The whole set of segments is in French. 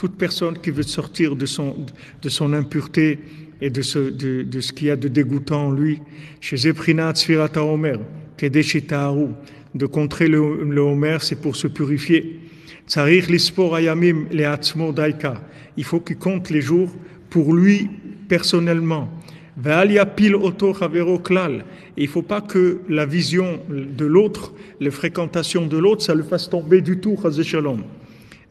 toute personne qui veut sortir de son impureté et de ce qu'il y a de dégoûtant en lui, chez Zeprinat Sfirata Omer, Kedeshitaharu, de contrer le Homer, c'est pour se purifier. Tsarich lispor ayamim leatzmo daika. Il faut qu'il compte les jours pour lui personnellement. Ve'al yapil oto chavero klal. Il ne faut pas que la vision de l'autre, les fréquentations de l'autre, ça le fasse tomber du tout, chas shalom.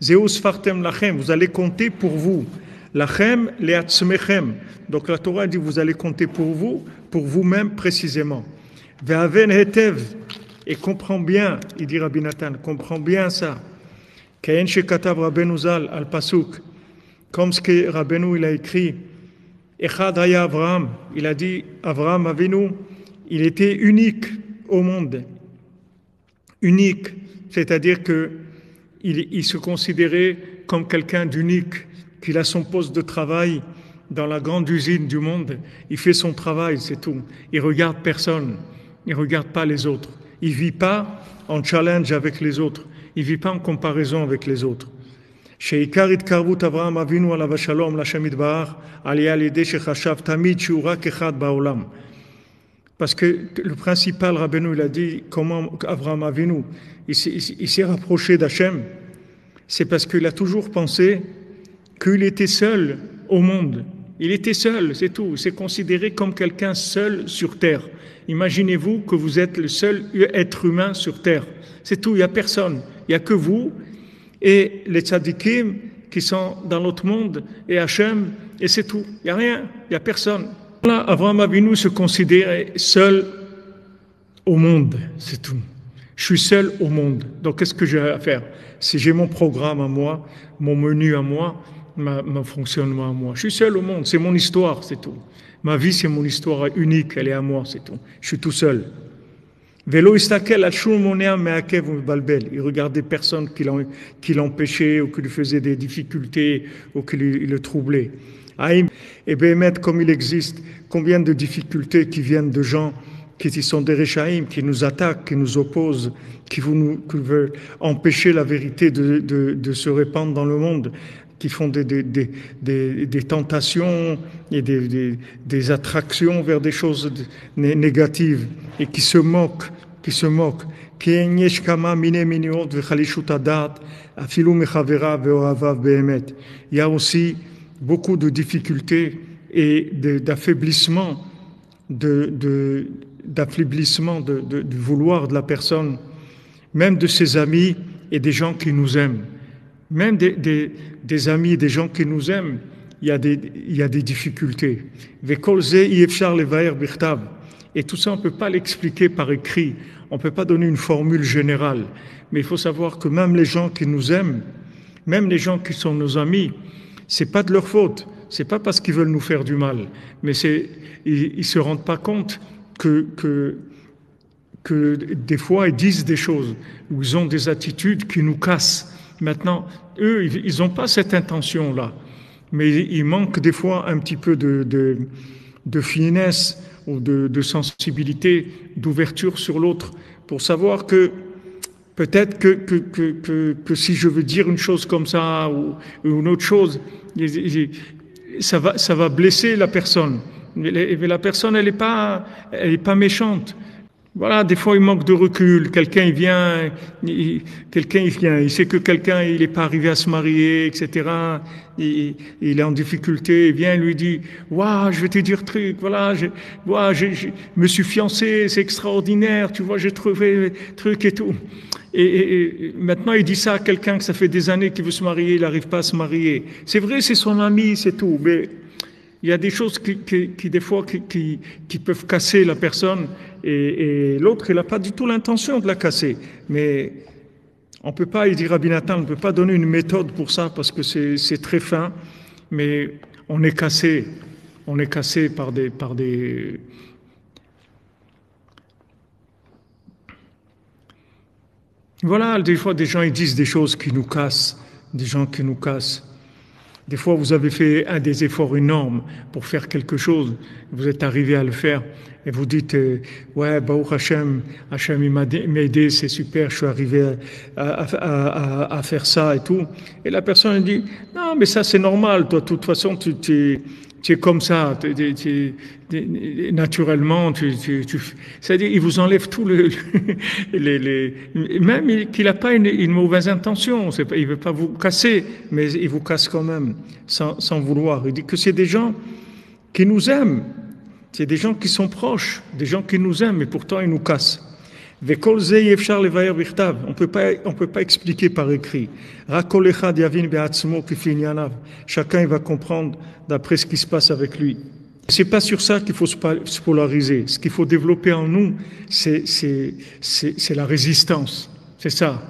Zeus fartem lachem, vous allez compter pour vous. Lachem leatzmechem. Donc la Torah dit vous allez compter pour vous-même précisément. Ve'aven hetev. Et comprends bien, il dit Rabbi Nathan, comprends bien ça. Kayen shekatav Rabbeinu Zal al pasuk, comme ce que Rabbeinu il a écrit. Echad haya Avraham, il a dit Avraham Avinu, il était unique au monde, unique, c'est-à-dire que il se considérait comme quelqu'un d'unique, qu'il a son poste de travail dans la grande usine du monde, il fait son travail, c'est tout. Il regarde personne, il regarde pas les autres. Il ne vit pas en challenge avec les autres. Il ne vit pas en comparaison avec les autres. Sheikar itkarvut Avraham Avinu alav shalom l'Hashem yitbarach aliyah l'idée shechashav tamid shu rak echad ba'olam. Parce que le principal Rabbeinu il a dit comment Avraham Avinu il s'est rapproché d'Hashem, c'est parce qu'il a toujours pensé qu'il était seul au monde. Il était seul, c'est tout. Il s'est considéré comme quelqu'un seul sur terre. Imaginez-vous que vous êtes le seul être humain sur terre. C'est tout, il n'y a personne. Il n'y a que vous et les tzadikim qui sont dans l'autre monde et Hachem, et c'est tout. Il n'y a rien, il n'y a personne. Là, Avraham Avinu se considérait seul au monde, c'est tout. Je suis seul au monde. Donc qu'est-ce que j'ai à faire? Si j'ai mon programme à moi, mon menu à moi, mon fonctionnement à moi. Je suis seul au monde, c'est mon histoire, c'est tout. Ma vie, c'est mon histoire unique, elle est à moi, c'est tout. Je suis tout seul. Vélo istakel al-shulmonea me'akev balbel. Il regardait personne qui l'empêchait ou qui lui faisait des difficultés ou qui le troublait. Et Béhémet, comme il existe, combien de difficultés qui viennent de gens qui sont des Réchaïm, qui nous attaquent, qui nous opposent, qui veulent empêcher la vérité de se répandre dans le monde, qui font des tentations et des attractions vers des choses négatives et qui se moquent. Il y a aussi beaucoup de difficultés et d'affaiblissement du vouloir de la personne, même de ses amis et des gens qui nous aiment. Même des amis, des gens qui nous aiment, il y a des difficultés. Et tout ça, on ne peut pas l'expliquer par écrit. On ne peut pas donner une formule générale. Mais il faut savoir que même les gens qui nous aiment, même les gens qui sont nos amis, c'est pas de leur faute. C'est pas parce qu'ils veulent nous faire du mal. Mais ils se rendent pas compte que des fois, ils disent des choses, ou ils ont des attitudes qui nous cassent. Maintenant, eux, ils n'ont pas cette intention-là. Mais il manque des fois un petit peu de finesse ou de sensibilité, d'ouverture sur l'autre, pour savoir que peut-être que si je veux dire une chose comme ça ou une autre chose, ça va blesser la personne. Mais la personne, elle est pas méchante. Voilà, des fois il manque de recul. Quelqu'un il vient, il sait que quelqu'un il n'est pas arrivé à se marier, etc. Il est en difficulté. Il vient, il lui dit, waouh, je vais te dire truc. Voilà, je me suis fiancé, c'est extraordinaire. Tu vois, j'ai trouvé truc et tout. Et maintenant il dit ça à quelqu'un que ça fait des années qu'il veut se marier, il n'arrive pas à se marier. C'est vrai, c'est son ami, c'est tout. Mais il y a des choses qui des fois qui peuvent casser la personne et l'autre il n'a pas du tout l'intention de la casser, mais on peut pas, il dit Rabbi Nathan, on ne peut pas donner une méthode pour ça parce que c'est très fin, mais on est cassé par des voilà, des fois des gens ils disent des choses qui nous cassent, des gens qui nous cassent. Des fois, vous avez fait des efforts énormes pour faire quelque chose. Vous êtes arrivé à le faire et vous dites ouais, Baruch Hashem, Hashem il m'a aidé, c'est super, je suis arrivé à faire ça et tout. Et la personne dit non, mais ça c'est normal, toi, de toute façon, tu es comme ça, naturellement, c'est-à-dire, il vous enlève tout même qu'il n'a pas une mauvaise intention, il ne veut pas vous casser, mais il vous casse quand même, sans vouloir. Il dit que c'est des gens qui nous aiment, c'est des gens qui sont proches, des gens qui nous aiment, et pourtant ils nous cassent. On ne peut pas expliquer par écrit. Chacun il va comprendre d'après ce qui se passe avec lui. C'est pas sur ça qu'il faut se polariser. Ce qu'il faut développer en nous, c'est la résistance. C'est ça,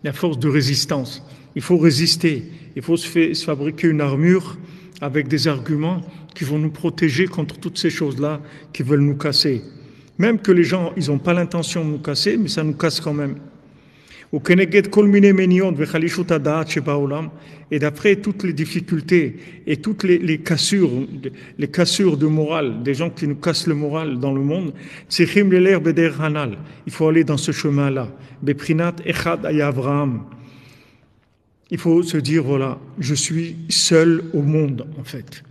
la force de résistance. Il faut résister. Il faut se fabriquer une armure avec des arguments qui vont nous protéger contre toutes ces choses-là qui veulent nous casser. Même que les gens, ils n'ont pas l'intention de nous casser, mais ça nous casse quand même. Et d'après toutes les difficultés et toutes les cassures de morale, des gens qui nous cassent le moral dans le monde, il faut aller dans ce chemin-là. Il faut se dire, voilà, je suis seul au monde, en fait.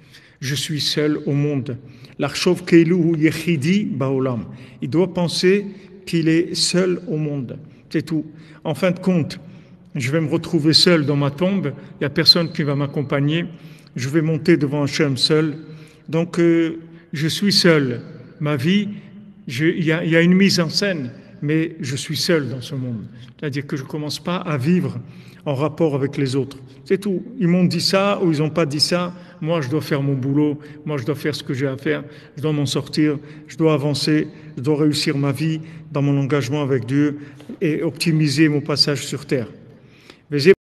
Je suis seul au monde. L'Archov Keilu Yechidi Baolam. Il doit penser qu'il est seul au monde. C'est tout. En fin de compte, je vais me retrouver seul dans ma tombe. Il n'y a personne qui va m'accompagner. Je vais monter devant Hachem seul. Donc, je suis seul. Ma vie, il y a une mise en scène, mais je suis seul dans ce monde. C'est-à-dire que je ne commence pas à vivre en rapport avec les autres. C'est tout. Ils m'ont dit ça ou ils n'ont pas dit ça. Moi, je dois faire mon boulot. Moi, je dois faire ce que j'ai à faire. Je dois m'en sortir. Je dois avancer. Je dois réussir ma vie dans mon engagement avec Dieu et optimiser mon passage sur terre.